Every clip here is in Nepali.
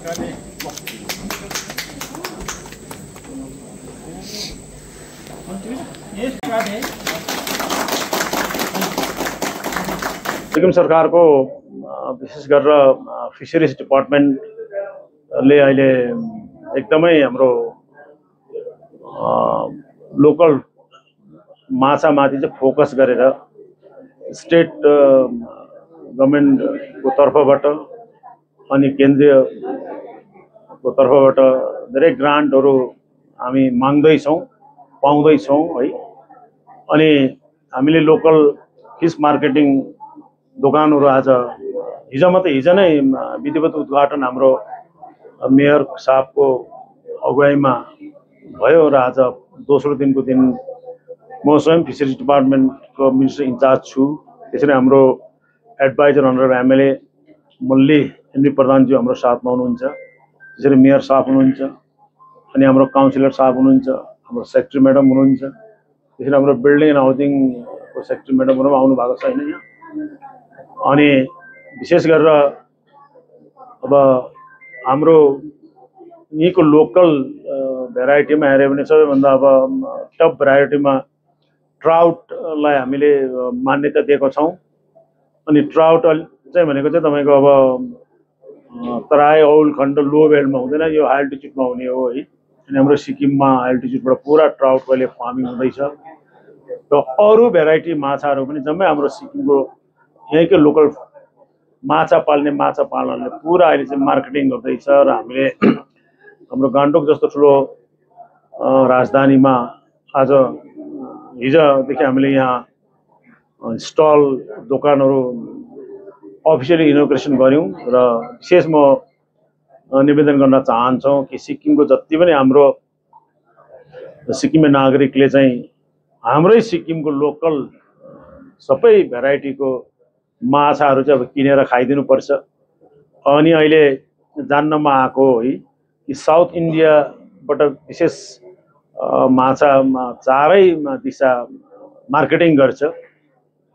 सिक्किम सरकारको विशेष गरेर फिशरिज डिपार्टमेन्टले अहिले एकदमै हाम्रो लोकल माछामाथि चाहिँ फोकस गरेर स्टेट गभर्नमेन्टको तर्फबाट अनि केन्द्रीयको तर्फबाट धेरै ग्रान्टहरू हामी माग्दैछौँ पाउँदैछौँ है। अनि हामीले लोकल फिस मार्केटिङ दोकानहरू आज हिजो नै विधिवत उद्घाटन हाम्रो मेयर साहबको अगुवाईमा भयो र आज दोस्रो दिनको दिन म स्वयं फिशरिज डिपार्टमेन्टको मिनिस्टर इन्चार्ज छु। त्यसरी हाम्रो adviser honourable MLA Malli MB प्रधानज्यू हाम्रो साथमा हुनुहुन्छ, त्यसरी मेयर साहब हुनुहुन्छ, अनि हाम्रो काउन्सिलर साहब हुनुहुन्छ, हाम्रो सेक्रेटरी म्याडम हुनुहुन्छ, त्यसरी हाम्रो बिल्डिङ एन्ड हाउसिङको सेक्रेटरी म्याडमहरू पनि आउनु भएको छैन यहाँ। अनि विशेष गरेर अब हाम्रो यहीँको लोकल भेराइटीमा हेऱ्यो भने सबैभन्दा अब टप भेराइटीमा ट्राउटलाई हामीले मान्यता दिएको छौँ। अनि ट्राउट चाहिँ भनेको चाहिँ तपाईँको अब तराई औल खण्ड लो बेल्टमा हुँदैन, यो हाई अल्टिट्युडमा हुने हो है। अनि हाम्रो सिक्किममा हाई अल्टिट्युडबाट पुरा ट्राउटको अहिले फार्मिङ हुँदैछ र अरू भेराइटी माछाहरू पनि जम्मै हाम्रो सिक्किमको यहीँकै लोकल माछा पाल्नेले पुरा अहिले चाहिँ मार्केटिङ गर्दैछ र हामीले हाम्रो गान्तोक जस्तो ठुलो राजधानीमा आज हिजोदेखि हामीले यहाँ स्टल दोकानहरू अफिसियली इनोग्रेसन गऱ्यौँ र विशेष म निवेदन गर्न चाहन्छौँ कि सिक्किमको जति पनि हाम्रो सिक्किमे नागरिकले चाहिँ हाम्रै सिक्किमको लोकल सबै भेराइटीको माछाहरू चाहिँ अब किनेर खाइदिनुपर्छ। अनि अहिले जान्नमा आएको है कि साउथ इन्डियाबाट विशेष माछा चारै दिशा मार्केटिङ गर्छ,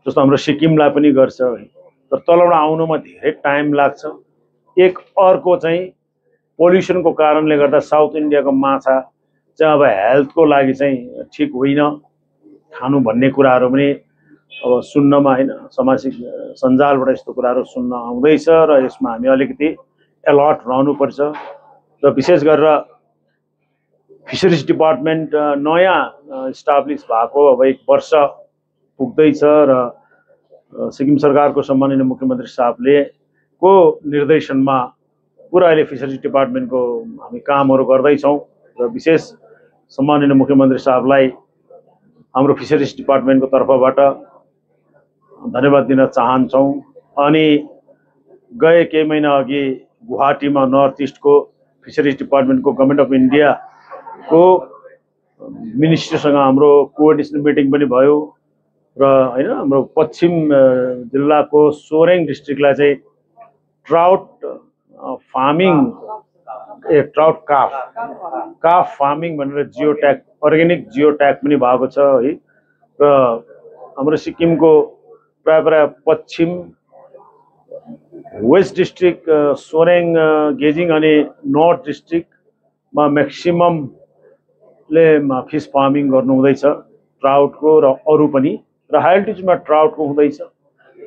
जस्तो हाम्रो सिक्किमलाई पनि गर्छ है। तर तलबाट आउनुमा धेरै टाइम लाग्छ। एक अर्को चाहिँ पोल्युसनको कारणले गर्दा साउथ इन्डियाको माछा चाहिँ अब हेल्थको लागि चाहिँ ठिक होइन खानु भन्ने कुराहरू पनि अब सुन्नमा होइन सामाजिक सञ्जालबाट यस्तो कुराहरू सुन्न आउँदैछ र यसमा हामी अलिकति अलर्ट रहनुपर्छ। र विशेष गरेर फिशरिज डिपार्टमेन्ट नयाँ इस्टाब्लिस भएको अब 1 वर्ष पुग्दैछ र सिक्किम सरकारको सम्माननीय मुख्यमन्त्री साहबले को निर्देशनमा पुरा अहिले फिशरिज डिपार्टमेन्टको हामी कामहरू गर्दैछौँ र विशेष सम्माननीय मुख्यमन्त्री साहबलाई हाम्रो फिशरिज डिपार्टमेन्टको तर्फबाट धन्यवाद दिन चाहन्छौँ। अनि गए केही महिना अघि गुवाहाटीमा नर्थ इस्टको फिशरिज डिपार्टमेन्टको गभर्नमेन्ट अफ इन्डियाको मिनिस्टरसँग हाम्रो कोअर्डिनेसन मिटिङ पनि भयो र होइन हाम्रो पश्चिम जिल्लाको सोरेङ डिस्ट्रिक्टलाई चाहिँ ट्राउट फार्मिङ ट्राउट काफ फार्मिङ भनेर Jio tag organic Jio tag पनि भएको छ है। र हाम्रो सिक्किमको प्राय पश्चिम वेस्ट डिस्ट्रिक्ट सोरेङ गेजिङ अनि नर्थ डिस्ट्रिक्टमा म्याक्सिममले फिस फार्मिङ गर्नु हुँदैछ ट्राउटको र अरू पनि र हाई अल्टिट्युडमा ट्राउटको हुँदैछ।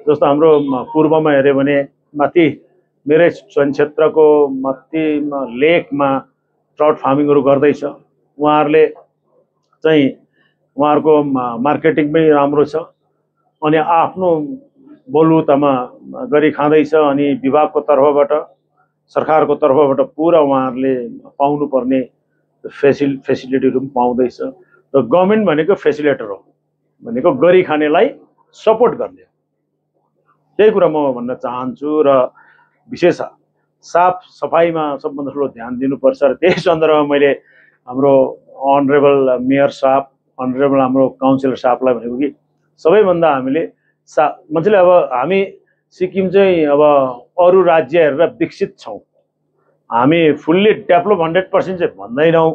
जस्तो हाम्रो पूर्वमा हेऱ्यो भने माथि मेरै क्षेत्रको माथि लेकमा ट्राउट फार्मिङहरू गर्दैछ। उहाँहरूले चाहिँ उहाँहरूको मार्केटिङ पनि राम्रो छ अनि आफ्नो बलुतामा गरी खाँदैछ। अनि विभागको तर्फबाट सरकारको तर्फबाट पुरा उहाँहरूले पाउनुपर्ने फेसिलिटीहरू पनि पाउँदैछ र गभर्नमेन्ट भनेको फेसिलिटेटर हो, भनेको गरी खानेलाई सपोर्ट गर्ने, त्यही कुरा म भन्न चाहन्छु। र विशेष साफ सफाइमा सबभन्दा ठुलो ध्यान दिनुपर्छ र त्यही सन्दर्भमा मैले हाम्रो अनरेबल मेयर साहब अनरेबल हाम्रो काउन्सिलर साहबलाई भनेको कि सबैभन्दा हामीले मान्छेले अब हामी सिक्किम चाहिँ अब अरू राज्य हेरेर विकसित छौँ, हामी फुल्ली डेभलप 100% चाहिँ भन्दैनौँ,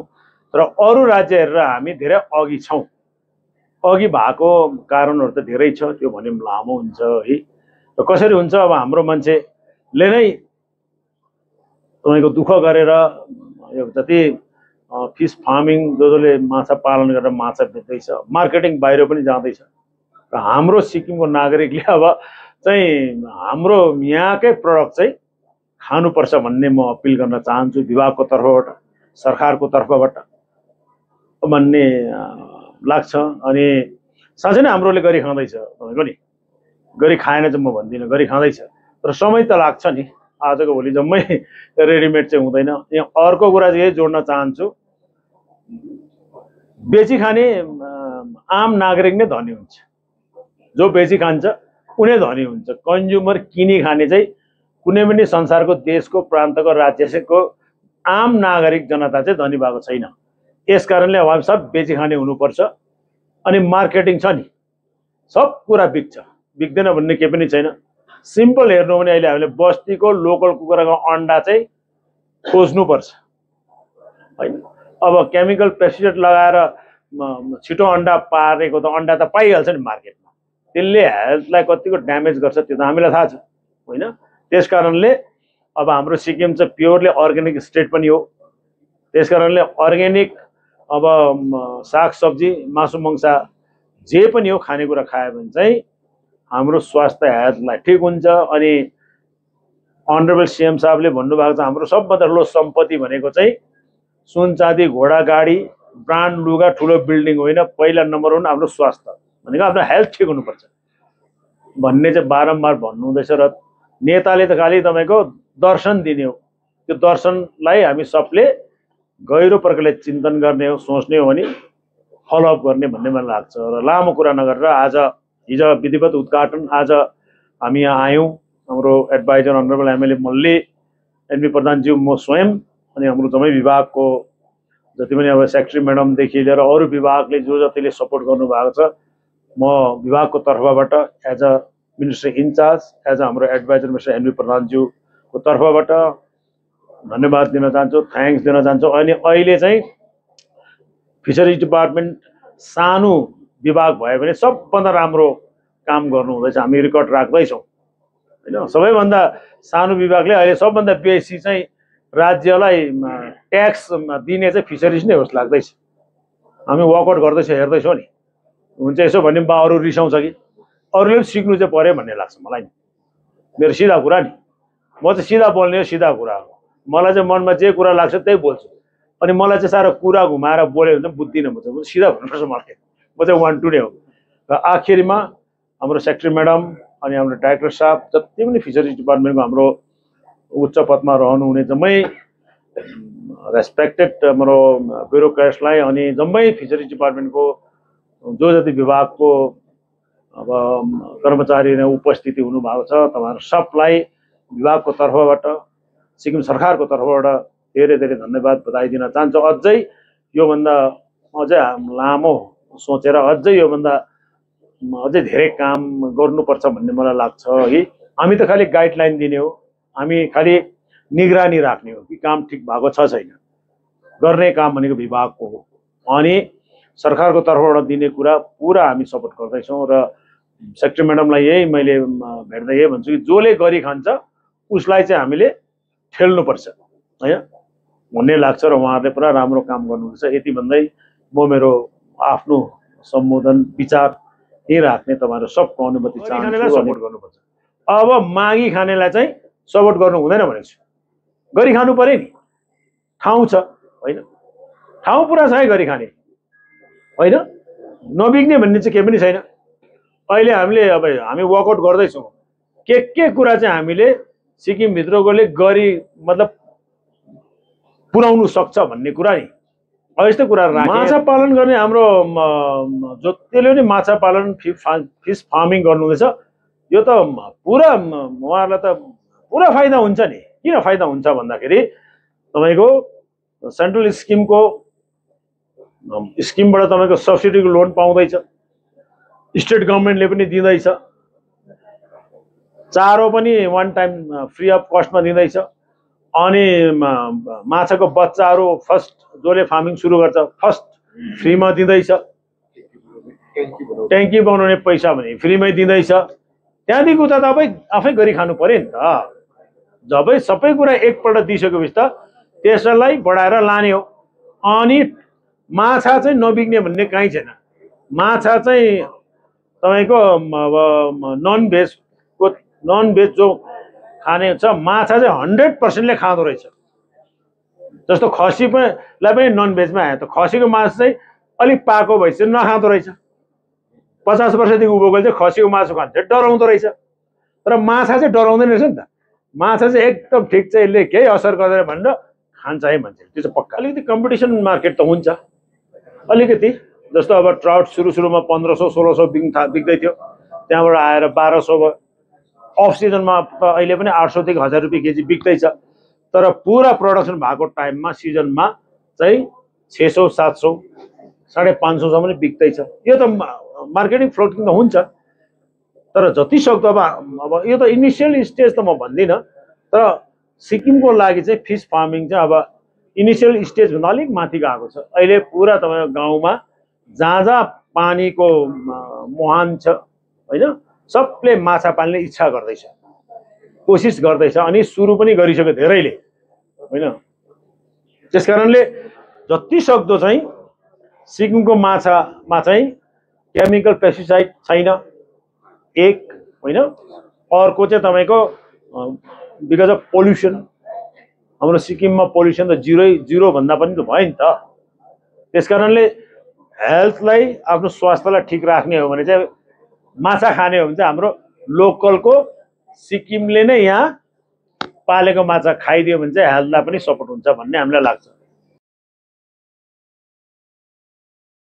तर अरू राज्य हेरेर हामी धेरै अघि छौँ। अघि भएको कारणहरू त धेरै छ, त्यो भने पनि लामो हुन्छ है। र कसरी हुन्छ अब हाम्रो मान्छेले नै तपाईँको दुःख गरेर यो जति फिस फार्मिङ जसले माछा पालन गरेर माछा बेच्दैछ, मार्केटिङ बाहिर पनि जाँदैछ र हाम्रो सिक्किमको नागरिकले अब चाहिँ हाम्रो यहाँकै प्रडक्ट चाहिँ खानुपर्छ भन्ने म अपिल गर्न चाहन्छु विभागको तर्फबाट, सरकारको तर्फबाट भन्ने लाग्छ। अनि साँच्चै नै हाम्रोले गरी खाँदैछ, तपाईँको नि गरी खाएन चाहिँ म भन्दिनँ, गरी खाँदैछ, तर समय त लाग्छ नि, आजको भोलि जम्मै रेडिमेड चाहिँ हुँदैन। यहाँ अर्को कुरा चाहिँ यही जोड्न चाहन्छु, बेची खाने आम नागरिक नै धनी हुन्छ, जो बेची खान्छ उनी धनी हुन्छ। कन्ज्युमर किनी खाने चाहिँ कुनै पनि संसारको देशको प्रान्तको राज्यको आम नागरिक जनता चाहिँ धनी भएको छैन। यस कारणले हामी सब बेची खाने हुनुपर्छ। अनि मार्केटिङ छ नि, सब कुरा बिक्छ, बिक्दैन भन्ने केही पनि छैन। सिम्पल हेर्नु भने अहिले हामीले बस्तीको लोकल कुखुराको अन्डा चाहिँ खोज्नुपर्छ हैन। अब केमिकल पेस्टिसाइड लगाएर छिटो अन्डा पारेको त अन्डा त पाइहाल्छ नि मार्केटमा, त्यसले हेल्थलाई कतिको ड्यामेज गर्छ त्यो त हामीलाई थाहा छ होइन। त्यस कारणले अब हाम्रो सिक्किम चाहिँ प्योरली अर्ग्यानिक स्टेट पनि हो। त्यस कारणले अर्ग्यानिक अब सागसब्जी मासु मङ्सा जे पनि हो खानेकुरा खायो भने चाहिँ हाम्रो स्वास्थ्य हेल्थलाई ठिक हुन्छ। अनि अनरेबल सीएम साहबले भन्नुभएको छ हाम्रो सबभन्दा ठुलो सम्पत्ति भनेको चाहिँ सुन चाँदी घोडा गाडी ब्रान्ड लुगा ठुलो बिल्डिङ होइन, पहिला नम्बर 1 हाम्रो स्वास्थ्य भनेको आफ्नो हेल्थ ठिक हुनुपर्छ भन्ने चाहिँ बारम्बार भन्नुहुँदैछ। र नेताले त खालि तपाईँको दर्शन दिने हो, त्यो दर्शनलाई हामी सबले गहिरो प्रकारले चिन्तन गर्ने हो, सोच्ने हो भने फलोअप गर्ने भन्ने मलाई लाग्छ। र लामो कुरा नगरेर आज हिजो विधिवत उद्घाटन, आज हामी यहाँ आयौँ, हाम्रो adviser honourable MLA Malli, NP प्रधानज्यू, म स्वयं अनि हाम्रो जम्मै विभागको जति पनि अब सेक्रेटरी म्याडमदेखि लिएर अरू विभागले जो जतिले सपोर्ट गर्नुभएको छ, म विभागको तर्फबाट as a minister in charge, as a हाम्रो एडभाइजर मिस्टर एनपी प्रधानज्यूको तर्फबाट धन्यवाद दिन चाहन्छु, थ्याङ्क्स दिन चाहन्छु। अनि अहिले चाहिँ फिसरिज डिपार्टमेन्ट सानो विभाग भयो भने सबभन्दा राम्रो काम गर्नुहुँदैछ, हामी रेकर्ड राख्दैछौँ होइन। सबैभन्दा सानो विभागले अहिले सबभन्दा बेसी चाहिँ राज्यलाई ट्याक्स दिने चाहिँ फिसरिज नै होस् लाग्दैछ। हामी वर्कआउट गर्दैछौँ, हेर्दैछौँ नि, हुन्छ यसो भन्ने बा अरू रिसाउँछ कि अरूले पनि सिक्नु चाहिँ पर्यो भन्ने लाग्छ मलाई नि। मेरो सिधा कुरा नि, म चाहिँ सिधा बोल्ने हो, सिधा कुरा हो, मलाई चाहिँ मनमा जे कुरा लाग्छ त्यही बोल्छु। अनि मलाई चाहिँ साह्रो कुरा घुमाएर बोल्यो भने चाहिँ बुझ्दिनँ, म चाहिँ सिधा भन्नुपर्छ मलाई, म चाहिँ 1 2 नै हो। र आखिरमा हाम्रो सेक्रेटरी म्याडम अनि हाम्रो डाइरेक्टर साहब जति पनि फिसरिज डिपार्टमेन्टको हाम्रो उच्च पदमा रहनुहुने जम्मै रेस्पेक्टेड हाम्रो ब्युरोक्रेट्सलाई अनि जम्मै फिसरिज डिपार्टमेन्टको जो जति विभागको अब कर्मचारी उपस्थिति हुनुभएको छ, तपाईँहरू सबलाई विभागको तर्फबाट, सिक्किम सरकारको तर्फबाट धेरै धेरै धन्यवाद बधाई दिन चाहन्छु। अझै योभन्दा अझै लामो सोचेर अझै योभन्दा अझै धेरै काम गर्नुपर्छ भन्ने मलाई लाग्छ है। हामी त खालि गाइडलाइन दिने हो, हामी खालि निगरानी राख्ने हो कि काम ठिक भएको छ छैन, गर्ने काम भनेको विभागको हो। अनि सरकारको तर्फबाट दिने कुरा पुरा हामी सपोर्ट गर्दैछौँ। र सेक्रेटरी म्याडमलाई यही मैले भेट्दै यही भन्छु कि जसले गरी खान्छ उसलाई चाहिँ हामीले ठेल्नुपर्छ होइन भन्ने लाग्छ। र उहाँहरूले पुरा राम्रो काम गर्नुहुन्छ। यति भन्दै म मेरो आफ्नो सम्बोधन विचार यही राख्ने, तपाईँहरू सबको अनुमति चाहन्छु, सपोर्ट गर्नुपर्छ। अब मागी खानेलाई चाहिँ सपोर्ट गर्नु हुँदैन भनेको छु, गरी खानु पर्यो नि, ठाउँ छ होइन, ठाउँ पुरा छ है गरी खाने होइन, नबिग्ने भन्ने चाहिँ केही पनि छैन। अहिले हामीले अब हामी वर्कआउट गर्दैछौँ, के कुरा चाहिँ हामीले सिक्किमभित्रकोले गरी मतलब पुर्याउनु सक्छ भन्ने कुरा नि अब यस्तो कुरा राख्ने। माछा पालन गर्ने हाम्रो जतिले पनि माछा पालन फिस फार्मिङ गर्नुहुँदैछ, यो त पुरा उहाँहरूलाई त पुरा फाइदा हुन्छ नि। किन फाइदा हुन्छ भन्दाखेरि तपाईँको सेन्ट्रल स्किमबाट तपाईँको सब्सिडीको लोन पाउँदैछ, स्टेट गभर्मेन्टले पनि दिँदैछ, चारो पनि 1 टाइम फ्री अफ कस्टमा दिँदैछ। अनि माछाको बच्चाहरू फर्स्ट जसले फार्मिङ सुरु गर्छ फर्स्ट फ्रीमा दिँदैछ, ट्याङ्की बनाउने पैसा भने फ्रीमै दिँदैछ। त्यहाँदेखि उता त आफै गरी खानु पर्यो नि त। जबै सबै कुरा एकपल्ट दिइसकेपछि त त्यसलाई बढाएर लाने हो। अनि माछा चाहिँ नबिग्ने भन्ने कहीँ छैन। माछा चाहिँ तपाईँको अब नन भेज जो खाने छ माछा चाहिँ 100%ले खाँदो रहेछ। जस्तो खसी पनि नन भेजमा आयो त खसीको मासु चाहिँ अलिक पाको भएपछि नखाँदो रहेछ। 50 वर्षदेखि उँभोको चाहिँ खसीको मासु खान्छ डराउँदो रहेछ। तर माछा चाहिँ डराउँदैन रहेछ नि त। माछा चाहिँ एकदम ठिक चाहिँ यसले केही असर गर्दैन भनेर खान्छ है मान्छे। त्यो चाहिँ पक्का अलिकति कम्पिटिसन मार्केट त हुन्छ अलिकति। जस्तो अब ट्राउट सुरुमा 1500-1600 बिक्दै थियो, त्यहाँबाट आएर 1200 भयो। अफ सिजनमा त अहिले पनि 800 देखि 1000 रुपियाँ केजी बिक्दैछ। तर पुरा प्रोडक्सन भएको टाइममा सिजनमा चाहिँ 600, 700, 550 सम्म बिक्दैछ। यो त मार्केटिङ फ्लोटिङ त हुन्छ। तर जति सक्दो अब यो त इनिसियल स्टेज त म भन्दिनँ, तर सिक्किमको लागि चाहिँ फिस फार्मिङ चाहिँ अब इनिसियल स्टेज भन्दा अलिक माथि गएको छ। अहिले पुरा तपाईँको गाउँमा जहाँ पानीको मुहान छ होइन, सबले माछा पाल्ने इच्छा गर्दैछ, कोसिस गर्दैछ अनि सुरु पनि गरिसक्यो धेरैले होइन। त्यसकारणले जति सक्दो चाहिँ सिक्किमको माछामा चाहिँ केमिकल पेस्टिसाइड छैन एक होइन। अर्को चाहिँ तपाईँको बिकज अफ पोल्युसन, हाम्रो सिक्किममा पोल्युसन त जिरो भन्दा पनि त भयो नि त। त्यसकारणले हेल्थलाई आफ्नो स्वास्थ्यलाई ठिक राख्ने हो भने चाहिँ माछा खाने हो भने चाहिँ हाम्रो लोकलको सिक्किमले नै यहाँ पालेको माछा खाइदियो भने चाहिँ हेल्थलाई पनि सपोर्ट हुन्छ भन्ने हामीलाई लाग्छ।